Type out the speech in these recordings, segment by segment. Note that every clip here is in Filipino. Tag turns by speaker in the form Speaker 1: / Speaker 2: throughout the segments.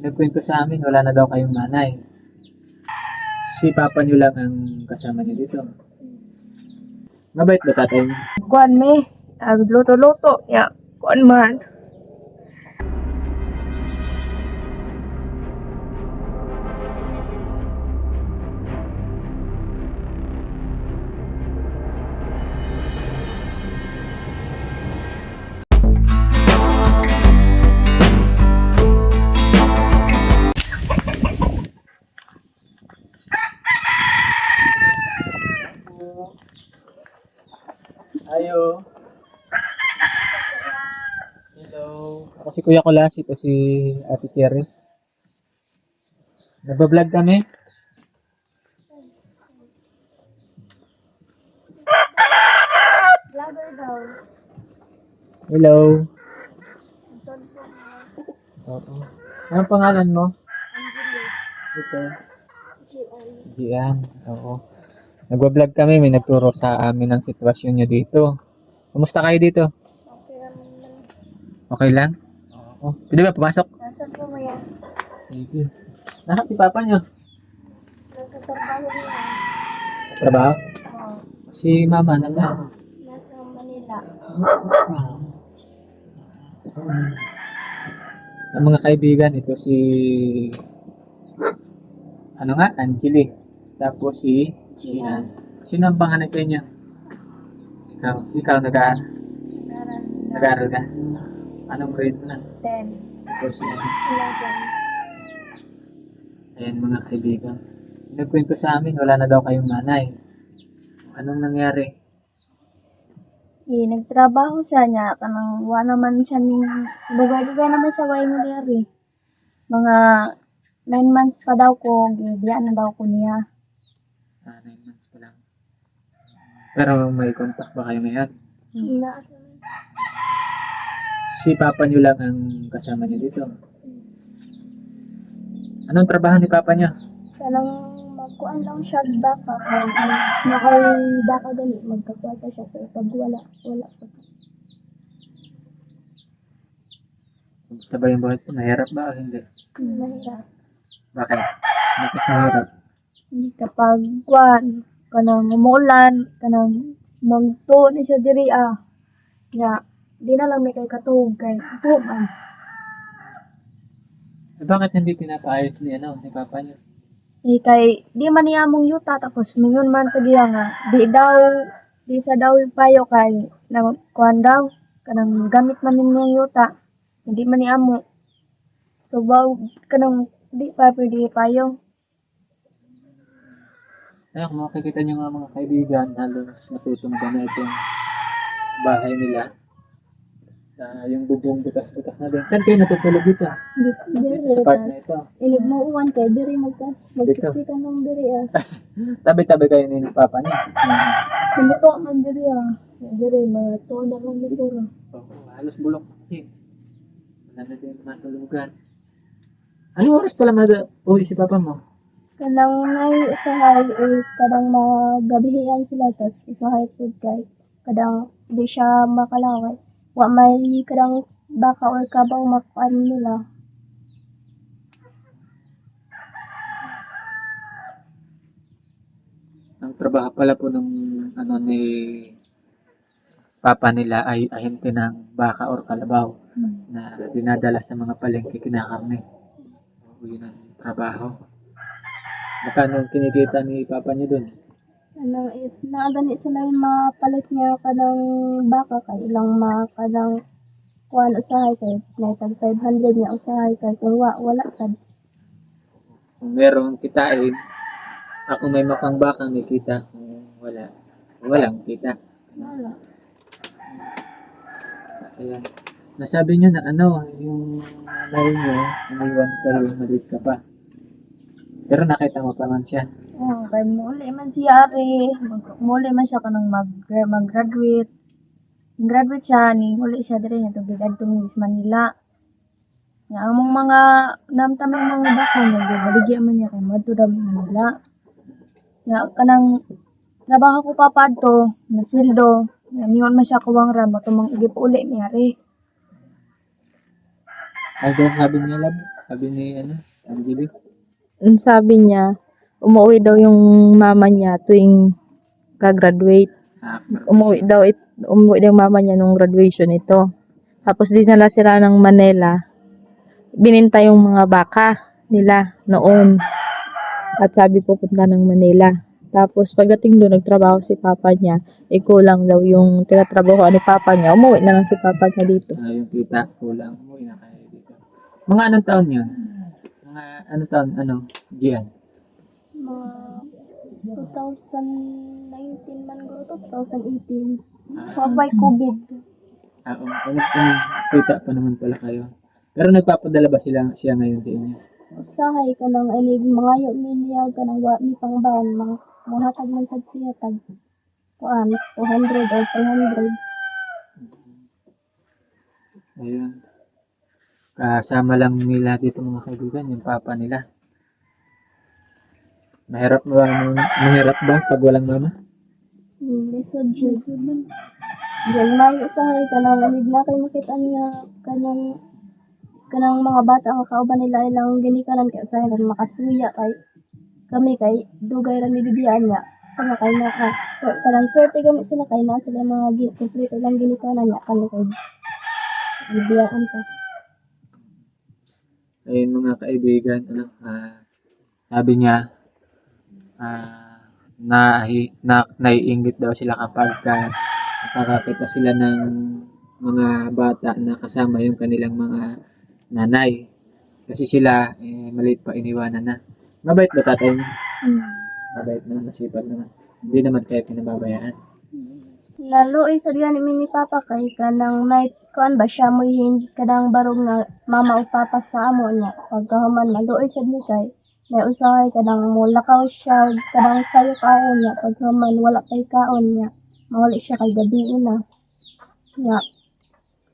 Speaker 1: Nagkwento sa amin, wala na daw kayong nanay. Si papa niyo lang ang kasama niyo dito. Mabait ba tatay niyo?
Speaker 2: Kuan me, luto-luto, ya, kuan man.
Speaker 1: Ayo. Hello. Ako si Kuya Kulas, ito si Ate Cherry. Nagbablog kami.
Speaker 2: Vlogger daw.
Speaker 1: Hello. Oo. Anong pangalan mo? Ito. Gian. Oo. Nagbablog kami, may nagturo sa amin ng sitwasyon niya dito. Kumusta kayo dito?
Speaker 2: Okay naman.
Speaker 1: Okay lang? Oo. Pwede ba pumasok?
Speaker 2: Nasaan po mo yan?
Speaker 1: Sige. Nasaan si papa niyo?
Speaker 2: Nasa trabaho niya.
Speaker 1: Trabaho?
Speaker 2: Oo.
Speaker 1: Si mama, nasaan?
Speaker 2: Nasa Manila.
Speaker 1: Ang mga kaibigan, ito si Angeli. Tapos si
Speaker 2: Gian.
Speaker 1: Sino ang panganay sa inyo? Ikaw nag-aaral ka? Anong grade mo na?
Speaker 2: 10.
Speaker 1: Tapos si
Speaker 2: 11.
Speaker 1: ayan mga kaibigan. Nagkwento sa amin, wala na daw kayong nanay. Anong nangyari?
Speaker 2: Nagtrabaho siya niya, kanang wala naman siya ning dugay-dugay naman siya way mo diri. Mga 9 months pa daw ko, gibiya na daw ko niya.
Speaker 1: 9 months pa lang. Pero may contact ba kayo ngayon?
Speaker 2: Na,
Speaker 1: Si papa niyo lang ang kasama niyo dito. Anong trabaho ni papa niyo?
Speaker 2: kanang magkuan lang siya baka, nakay baka gali, magkakwata siya, pero pag wala pa.
Speaker 1: Kumusta ba yung buhay? Mahirap ba o hindi?
Speaker 2: Mahirap.
Speaker 1: Bakit? Bakit mahirap?
Speaker 2: Kapag kuan, kanang umulan, kanang magtuo ni siya diri nga, di na lang may kay katuog kay tuman.
Speaker 1: Bakit hindi pinapaayos ni papa niyo?
Speaker 2: Kay di man niya mong yuta tapos mingon man tagiya nga di sa daw yung payo kay na kuan daw kanang gamit man yung yuta hindi man niya mo so kanang di pa pwede payo.
Speaker 1: Kaya kung makikita niyo nga mga kaibigan, halos matutumba na itong bahay nila. Yung bubong butas-butas na din. Saan kayo natutulog dito?
Speaker 2: Diri
Speaker 1: Dito sa part na ito.
Speaker 2: ilig mo uwan kay diri magsiksikan ng diri
Speaker 1: Tabi-tabi kayo ni papa niyo.
Speaker 2: Kumuto man diri diri matuon na lang dito.
Speaker 1: Halos bulok na kasi. Wala na din matulugan. Anong oras pala uwi si papa mo?
Speaker 2: Kanang may usahay kadang magabihian sila tas usahay food kay kadang di siya makalaway. Wa may kadang baka or kabaw makuan nila.
Speaker 1: Ang trabaho pala po ng ni papa nila ay ahente ng baka or kalabaw na dinadala sa mga palengke kinakarne. Yun ang trabaho. Magkano ang kinikita ni papa niyo dun?
Speaker 2: Kanang if naagani sila yung mapalit niya kadang baka kay ilang kadang kuan usahay kay may tag 500 niya usahay kay kung wala sad.
Speaker 1: Kung merong kitain, ako may makang bakang may kita. Kung walang kita.
Speaker 2: Wala.
Speaker 1: Ayan. Nasabi niyo na yung nanay niyo, naiwan kayo, maliit ka pa. Pero nakita mo pa man siya.
Speaker 2: Kay muli man siya muli man siya kanang mag-graduate. Graduate siya ni muli siya diri nga tubig adtong Manila. Nga among mga namtamang mga baka nagbaligya man niya kay madto daw Manila. Nga kanang trabaho ko pa padto, nasweldo, nga miyon man siya kuwang ra matumang igip uli niya ri.
Speaker 1: Ano daw sabi niya, lab? Sabi ni, Angeli.
Speaker 2: Ang sabi niya, umuwi daw yung mama niya tuwing ka-graduate. Umuwi daw yung mama niya nung graduation ito. Tapos dinala sila ng Manila. Bininta yung mga baka nila noon. At sabi pupunta ng Manila. Tapos pagdating doon, nagtrabaho si papa niya. Kulang daw yung tinatrabaho ni papa niya. Umuwi na lang si papa niya dito.
Speaker 1: Yung kita, kulang. Umuwi na kayo dito. Mga anong taon yun? Mga anong taon, Gian?
Speaker 2: Mga 2019 man guro to, 2018. Mabay COVID.
Speaker 1: Kita pa naman pala kayo. Pero nagpapadala ba siya ngayon sa inyo?
Speaker 2: Usahay ka ng inig mga yung miliyag ka ng ni pangbahan mga tag man sad siya tag 200 or 300.
Speaker 1: Ayun. Kasama lang nila dito mga kaibigan, yung papa nila. Mahirap ba pag walang mama?
Speaker 2: Lisod man. Diyan may usahay ka ng inig na kay makita niya kanang mga bata ang kauban nila ilang ginikanan kay usahay kan makasuya kami kay dugay ra mi bibiyaan niya. Sana kay na kanang swerte gani sila kay na sila mga kompleto lang ginikanan niya kami kay bibiyaan pa.
Speaker 1: Ayun mga kaibigan, sabi niya, naiinggit daw sila kapag nakakakita sila ng mga bata na kasama yung kanilang mga nanay. Kasi sila, maliit pa iniwanan na. Mabait ba tatay niyo? Mabait na, masipag naman. Hindi naman kayo pinababayaan.
Speaker 2: Lalo sa gani ni papa kay kanang may kuan ba siya mo hindi kadang barog nga mama o papa sa amo niya pagkahuman maluoy sad ni kay may usahay kadang mo lakaw siya kadang sayo kaon niya pagkahuman wala kay kaon niya mawali siya kay gabi na niya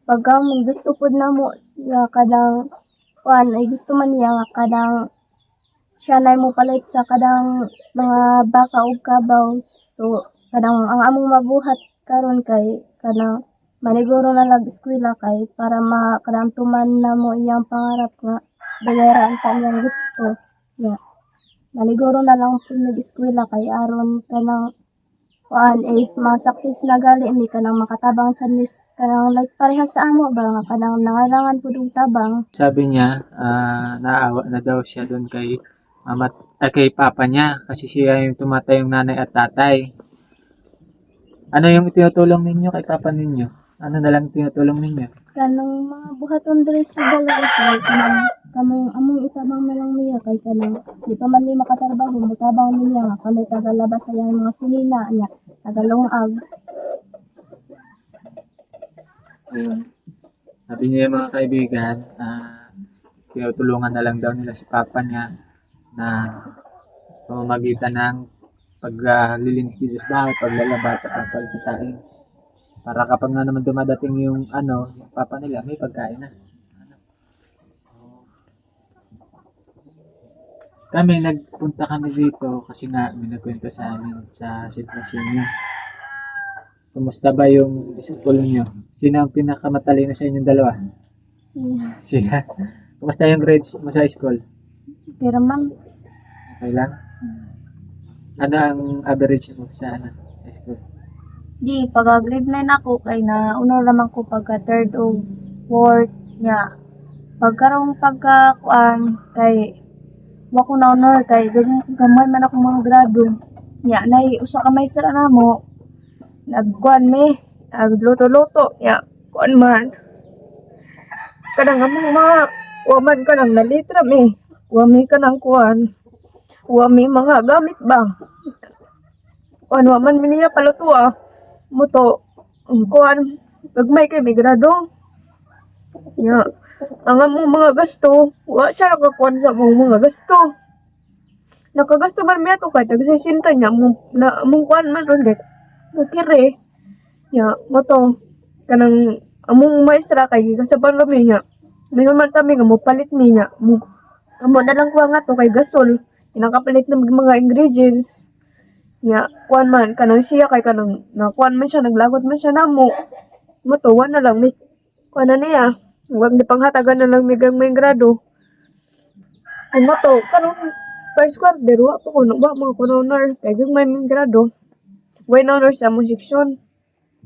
Speaker 2: pagkahuman gusto pud na mo ya kadang kuan ay gusto man niya nga kadang siya na mo palit sa kadang mga baka ug kabaw so kadang ang among mabuhat karon kay kanang maniguro na lag eskwela kay para makadamtuman na mo iyang pangarap nga bayaran ta niyang gusto ya maniguro na lang pud nag-eskwela kay aron kanang kuan ma-success na gali ni kanang makatabang sa nis kanang like parehas sa amo ba nga kanang nangailangan pud og tabang.
Speaker 1: Sabi niya, naawa na daw siya doon kay papa niya kasi siya yung tumatay yung nanay at tatay. Ano yung tinutulong ninyo kay papa ninyo? Ano na lang tinutulong ninyo?
Speaker 2: Kanang mga buhaton diri sa balay kay kamong among itabang na lang niya kay kanang di pa man ni makatrabaho mutabang niya nga kami tagalabas sa iyang mga sinina niya tagalungag.
Speaker 1: Ayun. Sabi niya yung mga kaibigan, tinutulungan na lang daw nila si papa niya na pamamagitan ng paglilinis dito sa bahay, paglalaba, at pagsasaing. Para kapag nga naman dumadating yung yung papa nila, may pagkain na. Nagpunta kami dito kasi nga may nagkwento sa amin sa sitwasyon niyo. Kumusta ba yung school niyo? Sino ang pinakamatalino sa inyong dalawa? Siya. Kumusta yung grades mo sa school?
Speaker 2: Pero man
Speaker 1: Okay lang? Ano ang average mo sa school?
Speaker 2: di pag grade 9 ako kay na uno naman ko pagka third o fourth niya pagkarong pagka kuan kay wa ko na honor kay gamay man ako mga grado niya nay usa ka maestra namo nagkuan mi nagluto-luto ya kuan man kadang among mga waman kanang nalitra mi wa mi kanang kuan wa mi mga gamit ba kuan wa man mi niya palutua muto kuan gagmay kay mi grado ya ang among mga gasto wa siya nakakuan sa among mga gasto nakagasto man mi ato kay tagsisinta niya mong kuan man ron kay mukire ya moto kanang among maestra kay kasaban rami niya mayon man kami nga mopalit mi niya amo na lang kuha nga to kay gasol pinakapalit ng mga ingredients ya kuan man kanang siya kay kanang nakuan man siya naglagot man siya namo moto wa na lang mi kuan na niya wag ni panghatagan na lang mi gang may grado Ang mato, karon first quarter, wa pa kuno ba mga honor. Kaya yung may mga grado, way na honor sa mong section.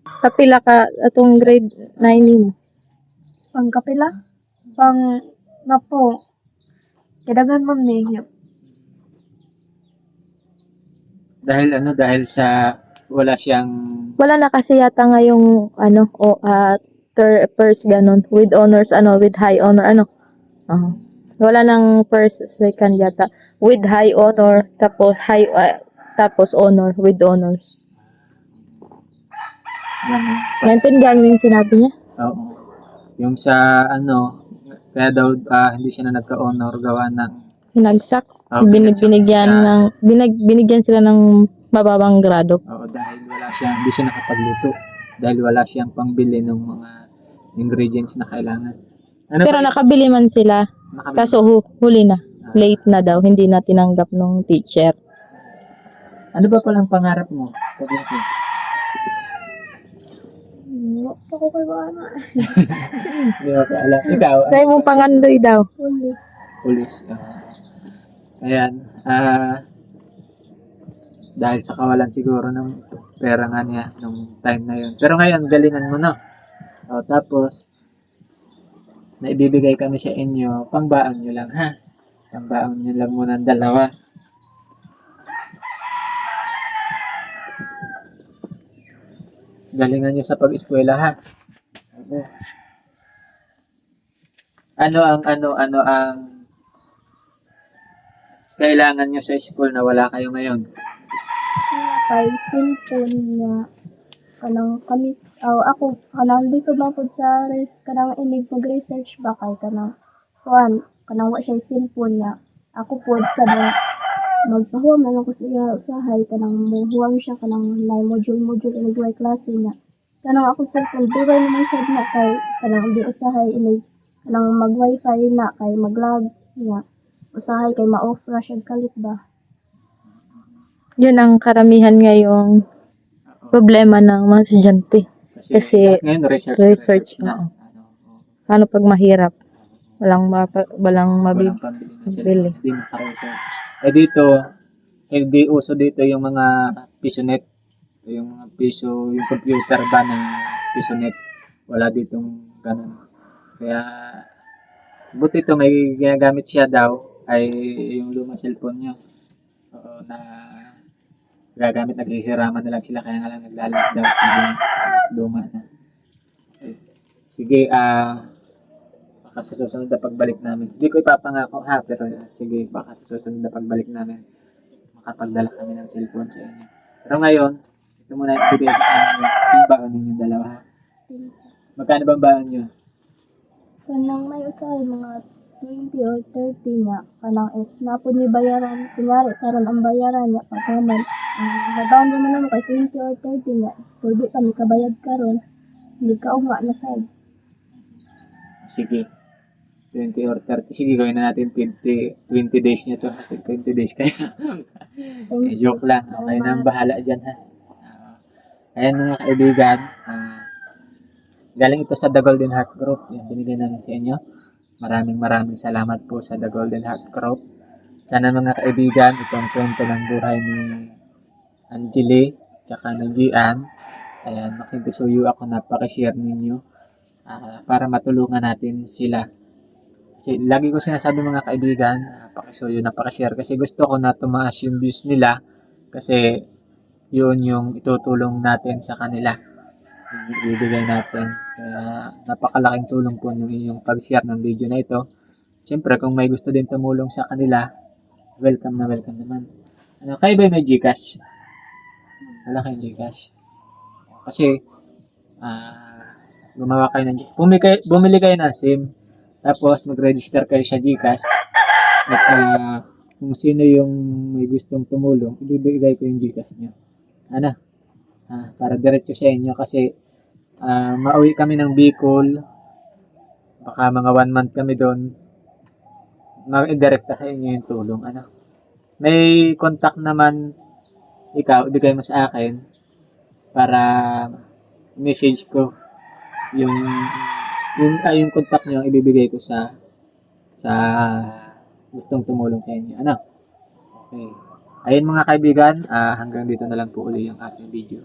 Speaker 3: Kapila ka atong grade 9 mo.
Speaker 2: Pang kapila, pang napo, kadagan man niya.
Speaker 1: Dahil sa wala siyang
Speaker 3: Wala na kasi yata ngayong first ganon with honors with high honor Ah. Wala nang first second yata with high honor tapos honor with honors.
Speaker 1: ganun.
Speaker 3: Naintindihan mo yung sinabi niya?
Speaker 1: Oo. Yung sa kaya daw hindi siya na nagka-honor gawa ng
Speaker 3: Hinagsak.
Speaker 1: binagsak siya.
Speaker 3: Binigyan sila ng mababang grado.
Speaker 1: Oo, dahil hindi siya nakapagluto. Dahil wala siyang pangbili ng mga ingredients na kailangan. Ano
Speaker 3: Pero
Speaker 1: ba yun?
Speaker 3: nakabili man sila.
Speaker 1: Nakabili.
Speaker 3: Kaso huli na. Late na daw. Hindi na tinanggap nung teacher.
Speaker 1: Ano ba palang pangarap mo? Paglaki?
Speaker 2: Wa pa ko kay bana.
Speaker 1: Hindi mo pa alam. Ikaw?
Speaker 3: Sa'yo mong pangandoy daw.
Speaker 2: Police.
Speaker 1: Pulis. Ayan. Dahil sa kawalan siguro ng pera nga niya nung time na yun. Pero ngayon, galingan mo na. Tapos, naibibigay kami sa inyo, pangbaon nyo lang ha. Pangbaon nyo lang muna ng dalawa. Galingan nyo sa pag-eskwela ha. Okay. Ano ang kailangan nyo sa school na wala kayo ngayon?
Speaker 2: Kay cellphone niya. Ako, kanang lisod lang po sa kanang inig mag-research ba kay kanang wa siya cellphone niya. Ako po, kanang magpahuwam na lang ko sa iya usahay, kanang muhuwam siya, kanang may module inigway klase niya. Kanang ako cellphone, dugay naman sad na kay kanang di usahay inig, kanang mag-wifi na kay mag-log niya. Usahay kay ma-off ra siya kalit ba.
Speaker 3: Yun ang karamihan ngayong problema ng mga estudyante. Kasi
Speaker 1: lahat ngayon research na.
Speaker 3: oo. Paano pag mahirap? Walang
Speaker 1: Walang
Speaker 3: mabibili.
Speaker 1: pambili na sila. Hindi naka-research. Dito, hindi uso dito yung mga pisonet. Yung mga yung computer ba ng pisonet. Wala ditong ganun. Kaya, buti ito may ginagamit siya daw ay yung lumang cellphone nyo. Na gagamit, naghihiraman na lang sila kaya nga lang naglalag daw sa luma na. Sige, baka sa susunod na pagbalik namin. Hindi ko ipapangako ha, pero sige, baka sa susunod na pagbalik namin, makapagdala kami ng cellphone sa inyo. Pero ngayon, ito muna yung bigay ko sa inyo. Yung baon ninyong dalawa ha. Magkano ba ang baon nyo?
Speaker 2: Kanang may usahay mga 20 or 30 niya, kanang napod ni bayaran, kunyari, karon ang bayaran niya, pagkaman, mabaon naman naman kay 20 or 30 niya, so di pa ni kabayad karon, hindi ka ugma na sad.
Speaker 1: Sige. 20 or 30. Sige, gawin na natin 20 days nyo to. 20 days kaya. Joke lang. Okay na ang bahala dyan ha. Ayan mga kaibigan. Galing ito sa The Golden Heart Group. Yan, binigay namin sa inyo. Maraming salamat po sa The Golden Heart Group. Sana mga kaibigan, ito ang kwento ng buhay ni Angeli, tsaka ni Gian. Ayan, makikisuyo ako na pakishare ninyo para matulungan natin sila. Kasi lagi ko sinasabi mga kaibigan, pakisuyo na pakishare kasi gusto ko na tumaas yung views nila kasi yun yung itutulong natin sa kanila. Yung ibibigay natin. Kaya napakalaking tulong po yung inyong pag-share ng video na ito. Siyempre, kung may gusto din tumulong sa kanila, welcome naman. Kayo ba may Gcash? Wala kayong Gcash? Kasi, gumawa kayo ng Gcash. Bumili kayo ng SIM. Tapos, mag-register kayo sa Gcash. At kung sino yung may gustong tumulong, ibibigay ko yung Gcash nyo. Para diretso sa inyo kasi mauwi kami ng Bicol. Baka mga 1 month kami doon. Mag-indirekta sa inyo yung tulong. May contact naman ikaw, ibigay mo sa akin para message ko yung contact niyo ibibigay ko sa gustong tumulong sa inyo. Ano? Okay. Ayun mga kaibigan, hanggang dito na lang po uli yung ating video.